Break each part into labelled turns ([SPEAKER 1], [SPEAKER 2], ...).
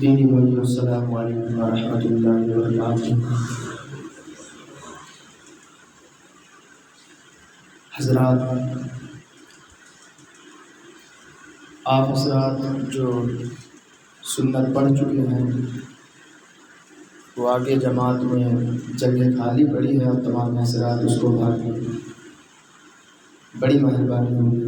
[SPEAKER 1] دینی بھائی السلام علیکم ورحمۃ اللہ وبرکاتہ۔ حضرات، آپ حضرات جو سنت پڑھ چکے ہیں وہ آگے جماعت میں جگہ خالی پڑی ہے اور تمام حضرات اس کو بھاگیں، بڑی مہربانی ہوگی۔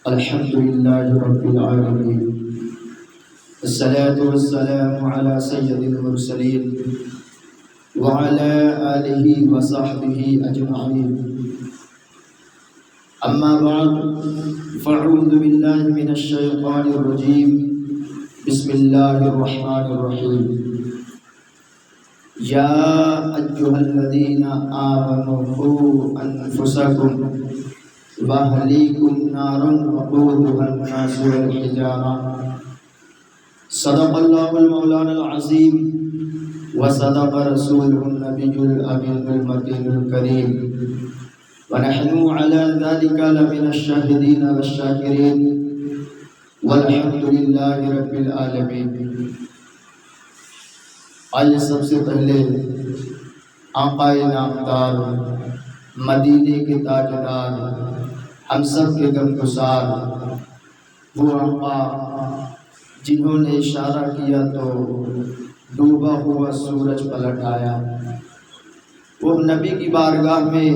[SPEAKER 1] الحمدللہ رب العالمین، الصلاة والسلام على سید المرسلین وعلى آلہ وصحبہ اجمعین، اما بعد فاعوذ باللہ من الشیطان الرجیم، بسم اللہ الرحمن الرحیم۔ یا ایھا الذین آمنوا قوا انفسکم واہلیکم نارا وقودها الناس والحجارہ، صدق اللہ المولانا العظیم وصدق رسولہ النبی الامین المتین الکریم، ونحن على ذلك لمن الشاہدین والشاکرین، والحمد للہ رب العالمین۔ آئیے سب سے پہلے آقا نامدار، مدینے کے تاجدار، ہم سب کے غمگسار، وہ آقا جنہوں نے اشارہ کیا تو ڈوبا ہوا سورج پلٹ آیا، وہ نبی کی بارگاہ میں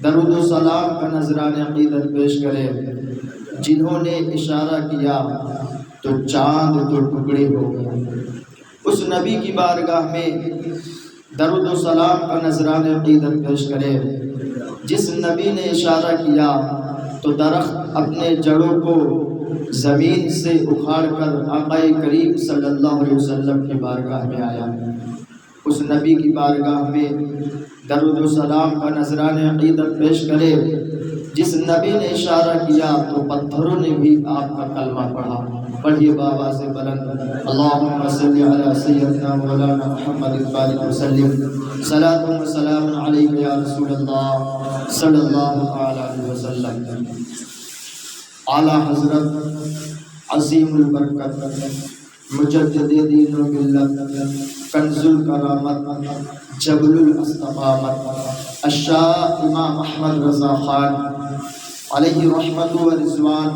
[SPEAKER 1] درود و سلام کا نذرانہ عقیدت پیش کرے، جنہوں نے اشارہ کیا تو چاند تو ٹکڑے ہو گئے۔ اس نبی کی بارگاہ میں درود و سلام کا نذرانہ عقیدت پیش کرے، جس نبی نے اشارہ کیا تو درخت اپنے جڑوں کو زمین سے اکھاڑ کر آقا کریم صلی اللہ علیہ وسلم کی بارگاہ میں آیا۔ اس نبی کی بارگاہ میں درود و سلام کا نذرانہ عقیدت پیش کرے، جس نبی نے اشارہ کیا تو پتھروں نے بھی آپ کا کلمہ پڑھا۔ پڑھیے بابا سے بلند، اللہم صلی علی سیدنا مولانا محمد وآلہ وسلم، صلاۃ و سلام علیک یا رسول اللہ صلی اللہ علیہ وسلم۔ اعلیٰ حضرت عظیم البرکت، مجدد دین و ملت، کنز الکرامت، جبل الاستقامت، الشاہ امام احمد رضا خان علیہ رحمت و رضوان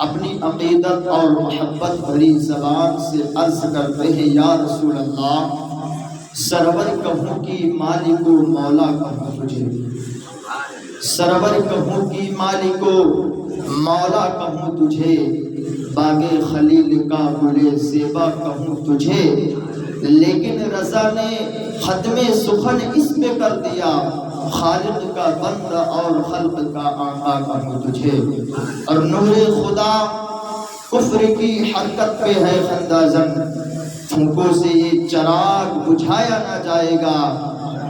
[SPEAKER 1] اپنی عقیدت اور محبت بھری زبان سے عرض کرتے ہیں، یا رسول اللہ، سرور کہوں کی مالک و مولا کہوں تجھے، سرور کہوں کی مالک و مولا کہوں تجھے، باغ خلیل کا گل زیبا کہوں تجھے، لیکن رضا نے ختم سخن اس پہ کر دیا، خالق کا بندہ اور خلق کا آقا کہوں تجھے۔ اور نور خدا کفر کی حرکت پہ ہے خندہ زن، پھونکوں سے یہ چراغ بجھایا نہ جائے گا،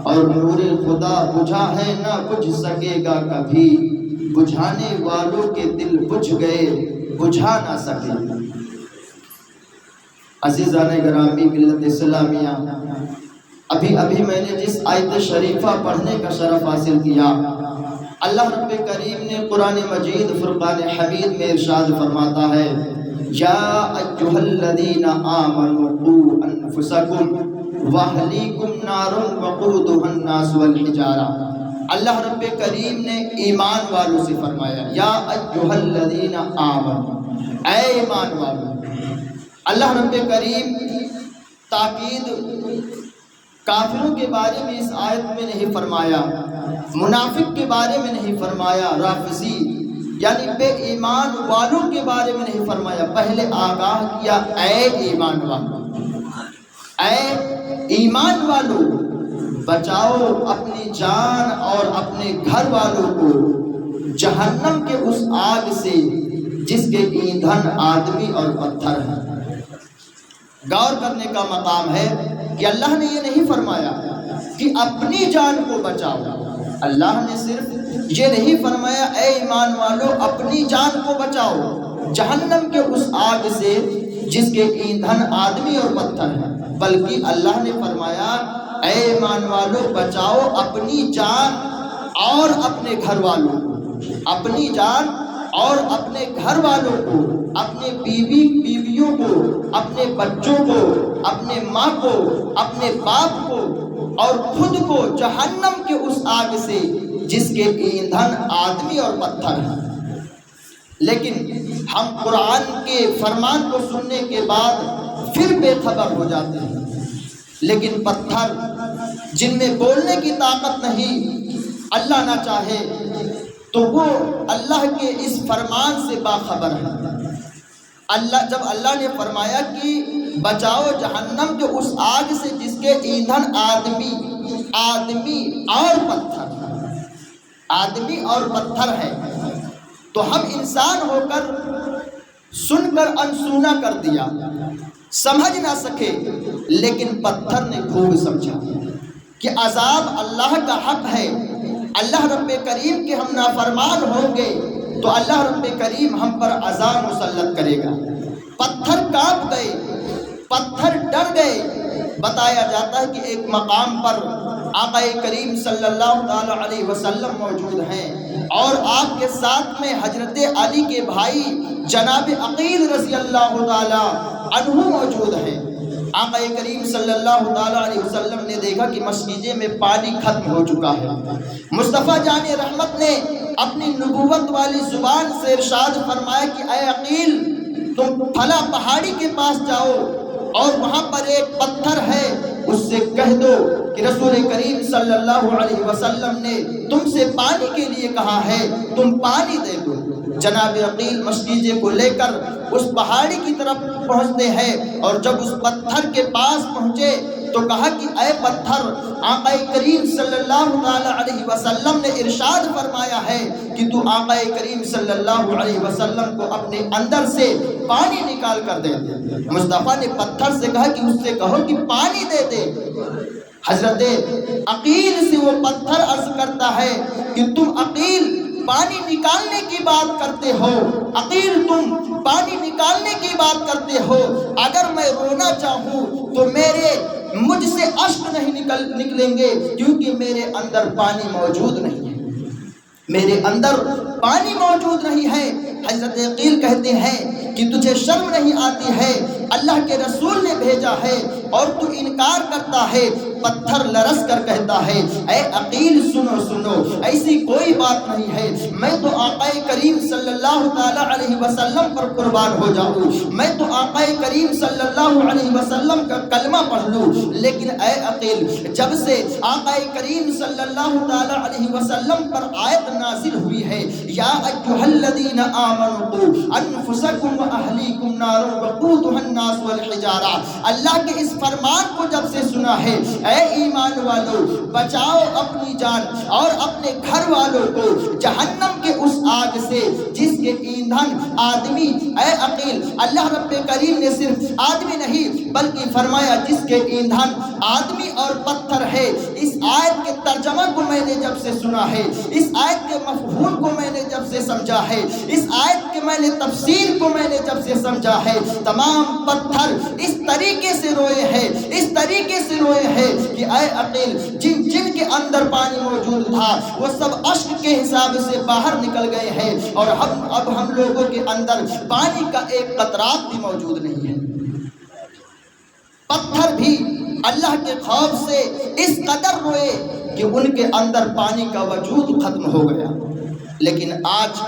[SPEAKER 1] اور نور خدا بجھا ہے نہ بجھ سکے گا کبھی، بجھانے والوں کے دل بجھ گئے بجھا نہ سکے۔ عزیزان گرامی ملت اسلامیہ، ابھی میں نے جس آیت شریفہ پڑھنے کا شرف حاصل کیا، اللہ رب کریم نے قرآن مجید فرقان حمید میں ارشاد فرماتا ہے، یا ایھا الذین آمنوا قوا انفسکم واہلیکم نارا وقودها الناس والحجارہ۔ اللہ رب کریم نے ایمان والوں سے فرمایا، یا ایھا الذین آمنوا، اے ایمان والوں۔ اللہ رب کریم تاکید کافروں کے بارے میں اس آیت میں نہیں فرمایا، منافق کے بارے میں نہیں فرمایا، رافضی یعنی بے ایمان والوں کے بارے میں نہیں فرمایا، پہلے آگاہ کیا، اے ایمان والوں، اے ایمان والوں، بچاؤ اپنی جان اور اپنے گھر والوں کو جہنم کے اس آگ سے جس کے ایندھن آدمی اور پتھر ہیں۔ غور کرنے کا مقام ہے کہ اللہ نے یہ نہیں فرمایا کہ اپنی جان کو بچاؤ، اللہ نے صرف یہ نہیں فرمایا اے ایمان والو اپنی جان کو بچاؤ جہنم کے اس آگ سے جس کے ایندھن آدمی اور پتھر ہیں، بلکہ اللہ نے فرمایا اے ایمان والو بچاؤ اپنی جان اور اپنے گھر والوں کو، اپنی جان اور اپنے گھر والوں کو، اپنے بیویوں کو، اپنے بچوں کو، اپنے ماں کو، اپنے باپ کو اور خود کو جہنم کے اس آگ سے جس کے ایندھن آدمی اور پتھر ہیں۔ لیکن ہم قرآن کے فرمان کو سننے کے بعد پھر بے خبر ہو جاتے ہیں، لیکن پتھر جن میں بولنے کی طاقت نہیں، اللہ نہ چاہے تو وہ اللہ کے اس فرمان سے باخبر ہیں۔ جب اللہ نے فرمایا کہ بچاؤ جہنم کے اس آگ سے جس کے ایندھن آدمی اور پتھر ہے، تو ہم انسان ہو کر سن کر انسونا کر دیا، سمجھ نہ سکے، لیکن پتھر نے خوب سمجھا کہ عذاب اللہ کا حق ہے، اللہ رب کریم کے ہم نافرمان ہوں گے تو اللہ رب کریم ہم پر عذاب مسلط کرے گا۔ پتھر کانپ گئے، پتھر ڈر گئے۔ بتایا جاتا ہے کہ ایک مقام پر آقا کریم صلی اللہ تعالی علیہ وسلم موجود ہیں اور آپ کے ساتھ میں حضرت علی کے بھائی جناب عقیل رضی اللہ تعالی عنہ موجود ہیں۔ آقا کریم صلی اللہ تعالی علیہ وسلم نے دیکھا کہ مسجد میں پانی ختم ہو چکا ہے۔ مصطفیٰ جان رحمت نے اپنی نبوت والی زبان سے ارشاد فرمایا کہ اے عقیل تم پھلا پہاڑی کے پاس جاؤ اور وہاں پر ایک پتھر ہے، اس سے کہہ دو کہ رسول کریم صلی اللہ علیہ وسلم نے تم سے پانی کے لیے کہا ہے، تم پانی دے دو۔ جناب عقیل مسجد کو لے کر اس پہاڑی کی طرف پہنچتے ہیں اور جب اس پتھر کے پاس پہنچے تو کہا کہ اے پتھر، آقا کریم صلی اللہ تعالی علیہ وسلم نے ارشاد فرمایا ہے کہ تو آقا کریم صلی اللہ علیہ وسلم کو اپنے اندر سے پانی نکال کر دے دے۔ مصطفیٰ نے پتھر سے کہا کہ اس سے کہو کہ پانی دے دے۔ حضرت عقیل سے وہ پتھر عرض کرتا ہے کہ تم عقیل پانی نکالنے کی بات کرتے ہو، عقیل تم پانی نکالنے کی بات کرتے ہو، اگر میں رونا چاہوں تو مجھ سے اشک نہیں نکلیں گے کیونکہ میرے اندر پانی موجود نہیں ہے، میرے اندر پانی موجود نہیں ہے۔ حضرت عقیل کہتے ہیں کہ تجھے شرم نہیں آتی ہے، اللہ کے رسول نے بھیجا ہے اور تو انکار کرتا ہے۔ پتھر لرز کر کہتا ہے اے عقیل سنو، ایسی کوئی بات نہیں ہے، میں تو آقا کریم صلی اللہ تعالی علیہ وسلم پر قربان ہو جاؤں، میں تو آقا کریم صلی اللہ علیہ وسلم کا کلمہ پڑھ لوں، لیکن اے عقیل جب سے آقا کریم صلی اللہ تعالی علیہ وسلم پر آیت نازل ہوئی ہے یا ایھا الذین آمنوا قوا انفسکم واہلیکم نارا وقودھا الناس والحجارہ، اللہ کے اس فرمان کو جب سے سنا ہے اے ایمان والو بچاؤ اپنی جان اور اپنے گھر والوں کو جہنم کے اس آگ سے جس کے ایندھن آدمی، اے عقیل اللہ رب کریم نے صرف آدمی نہیں بلکہ فرمایا جس کے ایندھن آدمی اور پتھر ہے۔ اس آیت کے ترجمہ کو میں نے جب سے سنا ہے، اس آیت کے مفہوم کو میں نے جب سے سمجھا ہے، اس آیت کے میں نے تفسیر کو میں نے جب سے سمجھا ہے، تمام پتھر اس طریقے سے روئے ہیں، اس طریقے سے روئے ہیں کہ اے عقیل جن کے اندر پانی موجود تھا وہ سب اشک کے حساب سے باہر نکل گئے ہیں اور اب ہم لوگوں کے اندر پانی کا ایک قطرات بھی موجود نہیں ہے۔ پتھر بھی اللہ کے خوف سے اس قدر روئے کہ ان کے اندر پانی کا وجود ختم ہو گیا۔ لیکن آج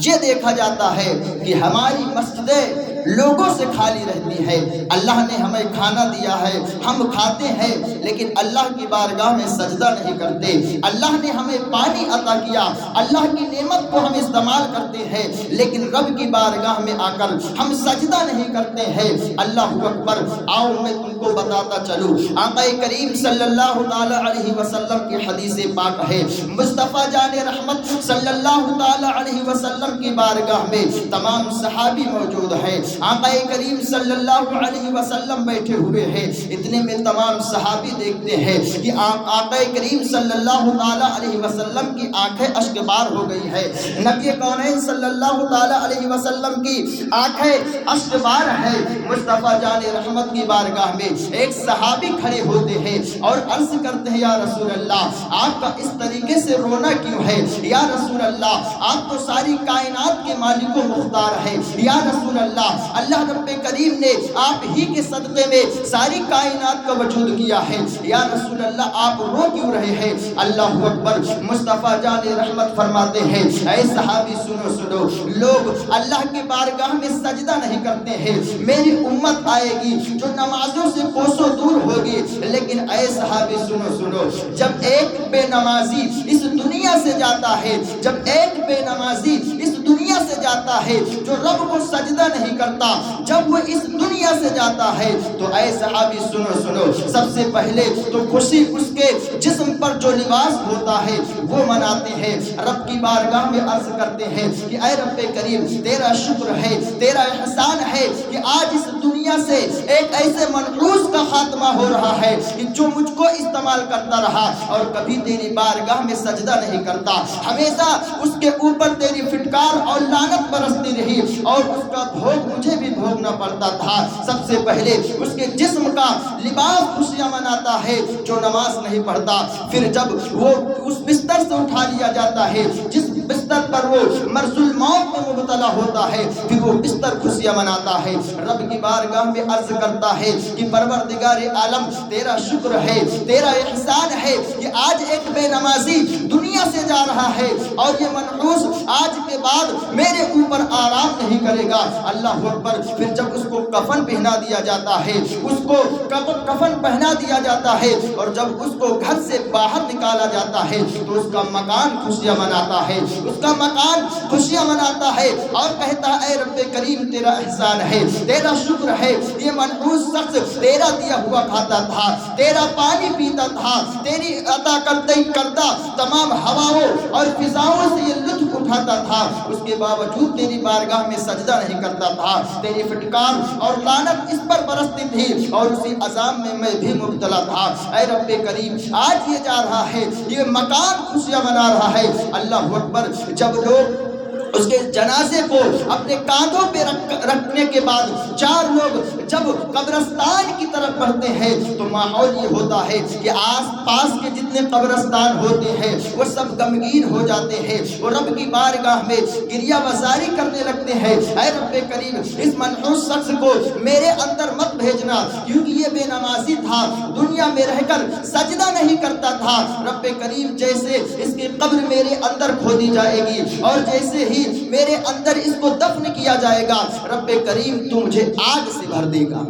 [SPEAKER 1] یہ دیکھا جاتا ہے کہ ہماری مسجدیں لوگوں سے خالی رہتی ہے۔ اللہ نے ہمیں کھانا دیا ہے، ہم کھاتے ہیں، لیکن اللہ کی بارگاہ میں سجدہ نہیں کرتے۔ اللہ نے ہمیں پانی عطا کیا، اللہ کی نعمت کو ہم استعمال کرتے ہیں، لیکن رب کی بارگاہ میں آ کر ہم سجدہ نہیں کرتے ہیں۔ اللہ اکبر! آؤ میں تم کو بتاتا چلوں، آقا کریم صلی اللہ تعالی علیہ وسلم کی حدیث پاک ہے، مصطفیٰ جان رحمت صلی اللہ تعالی علیہ وسلم کی بارگاہ میں تمام صحابی موجود ہیں۔ آقا کریم صلی اللہ علیہ وسلم بیٹھے ہوئے ہیں، اتنے میں تمام صحابی دیکھتے ہیں کہ آقا کریم صلی اللہ تعالی علیہ وسلم کی آنکھیں اشک بار ہو گئی ہے، نبی کونین صلی اللہ تعالی علیہ وسلم کی آنکھیں اشک بار ہے۔ مصطفیٰ جان رحمت کی بارگاہ میں ایک صحابی کھڑے ہوتے ہیں اور عرض کرتے ہیں یا رسول اللہ آپ کا اس طریقے سے رونا کیوں ہے؟ یا رسول اللہ آپ تو ساری کائنات کے مالک و مختار ہیں، یا رسول اللہ اللہ رب کریم نے آپ ہی کے صدقے میں ساری کائنات کا وجود کیا ہے، یا رسول اللہ آپ رو کیوں رہے ہیں؟ اللہ اکبر۔ مصطفیٰ جان رحمت فرماتے ہیں اے صحابی سنو سنو، لوگ اللہ کے بارگاہ میں سجدہ نہیں کرتے ہیں، میری امت آئے گی جو نمازوں سے کوسوں دور ہوگی، لیکن اے صحابی سنو سنو، جب ایک بے نمازی اس دنیا سے جاتا ہے، جب ایک بے نمازی اس دنیا سے جاتا ہے جو رب کو سجدہ نہیں کرتا، جب وہ اس دنیا سے جاتا ہے تو اے صحابی سنو سنو، سب سے پہلے تو خوشی اس کے جسم پر جو لباس ہوتا ہے وہ مناتے ہیں، رب کی بارگاہ میں عرض کرتے ہیں کہ اے رب کریم تیرا شکر ہے، تیرا احسان ہے کہ آج اس دنیا سے ایک ایسے منحوس کا خاتمہ ہو رہا ہے کہ جو مجھ کو استعمال کرتا رہا اور کبھی تیری بارگاہ میں سجدہ نہیں کرتا، ہمیشہ اس کے اوپر تیری فٹکار اور لعنت برستی رہی اور اس کا بھوگ مجھے بھی بھوگنا پڑتا تھا۔ سب سے پہلے اس کے جسم کا لباس خوشیاں مناتا ہے جو نماز نہیں پڑھتا، پھر جب وہ اس بستر سے اٹھا لیا جاتا ہے جس بستر پر وہ مرض الموت میں مبتلا ہوتا ہے، پھر وہ بستر خوشیاں مناتا ہے، رب کی بارگاہ میں عرض کرتا ہے کہ پروردگار عالم تیرا شکر ہے، تیرا احسان ہے کہ آج ایک بے نمازی دنیا سے جا رہا ہے اور یہ منحوس آج کے بعد میرے اوپر آرام نہیں کرے گا۔ اللہ اکبر۔ پھر جب اس کو کفن پہنا دیا جاتا ہے، اس کو کفن پہنا دیا جاتا ہے اور جب اس کو گھر سے باہر نکالا جاتا ہے تو اس کا مکان خوشیاں مناتا ہے، اس کا مکان خوشیاں مناتا ہے اور کہتا ہے اے رب کریم تیرا احسان ہے، تیرا شکر ہے، یہ منحوس شخص تیرا دیا ہوا کھاتا تھا، تیرا پانی پیتا تھا، تیری عطا کردہ تمام ہواؤں اور فضاؤں سے یہ لطف اٹھاتا تھا، اس کے باوجود تیری بارگاہ میں سجدہ نہیں کرتا تھا، تیری فٹکار اور لعنت اس پر برستی تھی اور اسی عذاب میں بھی مبتلا تھا۔ اے رب کریم آج یہ جا رہا ہے، یہ مکان خوشیاں منا رہا ہے۔ اللہ اکبر۔ جب لوگ اس کے جنازے کو اپنے کاندھوں پہ رکھنے کے بعد چار لوگ جب قبرستان کی طرف بڑھتے ہیں تو ماحول یہ ہوتا ہے کہ آس پاس کے جتنے قبرستان ہوتے ہیں وہ سب غمگین ہو جاتے ہیں، وہ رب کی بارگاہ میں گریہ وزاری کرنے لگتے ہیں، اے رب کریم اس منحوس شخص کو میرے اندر مت بھیجنا کیونکہ یہ بے نمازی تھا، دنیا میں رہ کر سجدہ نہیں کرتا تھا۔ رب کریم جیسے اس کی قبر میرے اندر کھودی جائے گی اور جیسے ہی میرے اندر اس کو دفن کیا جائے گا، رب کریم تو مجھے آگ سے بھر دے گا۔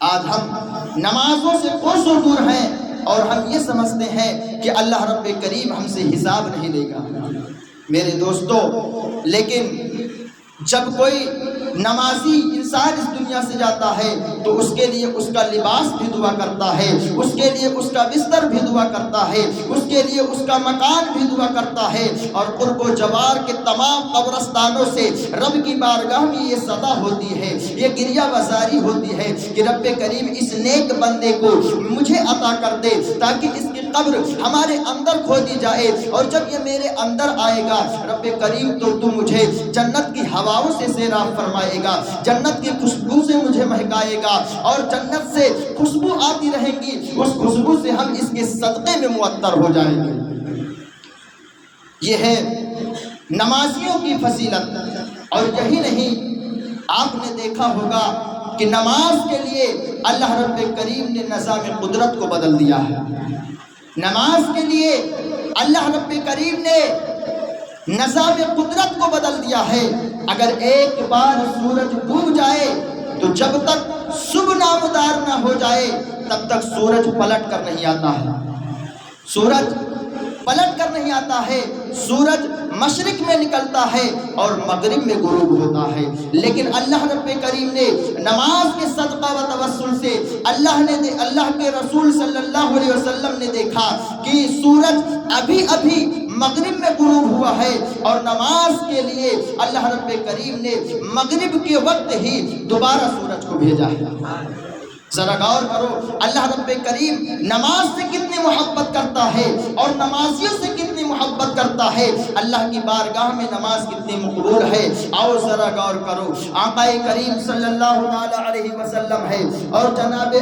[SPEAKER 1] آج ہم نمازوں سے کوسوں دور ہیں اور ہم یہ سمجھتے ہیں کہ اللہ رب کریم ہم سے حساب نہیں لے گا۔ میرے دوستو، لیکن جب کوئی نمازی انسان اس دنیا سے جاتا ہے تو اس کے لیے اس کا لباس بھی دعا کرتا ہے، اس کے لیے اس کا بستر بھی دعا کرتا ہے، اس کے لیے اس کا مکان بھی دعا کرتا ہے اور قرب و جوار کے تمام قبرستانوں سے رب کی بارگاہ میں یہ صدا ہوتی ہے، یہ گریہ وزاری ہوتی ہے کہ رب کریم اس نیک بندے کو مجھے عطا کر دے تاکہ اس کی قبر ہمارے اندر کھودی جائے اور جب یہ میرے اندر آئے گا رب کریم تو مجھے جنت کی ہواؤں سے سیراب فرمائے گا، جنت کی خوشبو سے مجھے مہکائے گا اور جنت سے خوشبو آتی رہے گی، اس خوشبو سے ہم اس کے صدقے میں معطر ہو جائیں گے۔ یہ ہے نمازیوں کی فضیلت۔ اور یہی نہیں، آپ نے دیکھا ہوگا کہ نماز کے لیے اللہ رب کریم نے نظام قدرت کو بدل دیا ہے۔ نماز کے لیے اللہ رب کریم نے نظام قدرت کو بدل دیا ہے۔ اگر ایک بار سورج ڈوب جائے تو جب تک صبح نامدار نہ ہو جائے تب تک سورج پلٹ کر نہیں آتا ہے، سورج پلٹ کر نہیں آتا ہے، سورج مشرق میں نکلتا ہے اور مغرب میں غروب ہوتا ہے۔ لیکن اللہ رب کریم نے نماز کے صدقہ و توسل سے اللہ کے رسول صلی اللہ علیہ وسلم نے دیکھا کہ سورج ابھی مغرب میں غروب ہوا ہے، اور نماز کے لیے اللہ رب کریم نے مغرب کے وقت ہی دوبارہ سورج کو بھیجا ہے۔ ذرا غور کرو، اللہ رب کریم نماز سے کتنی محبت کرتا ہے اور نمازیوں سے کتنی محبت کرتا ہے، اللہ کی بارگاہ میں نماز کتنی مقبول ہے۔ اور ذرا غور کرو، آقا کریم صلی اللہ علیہ وسلم ہے اور جناب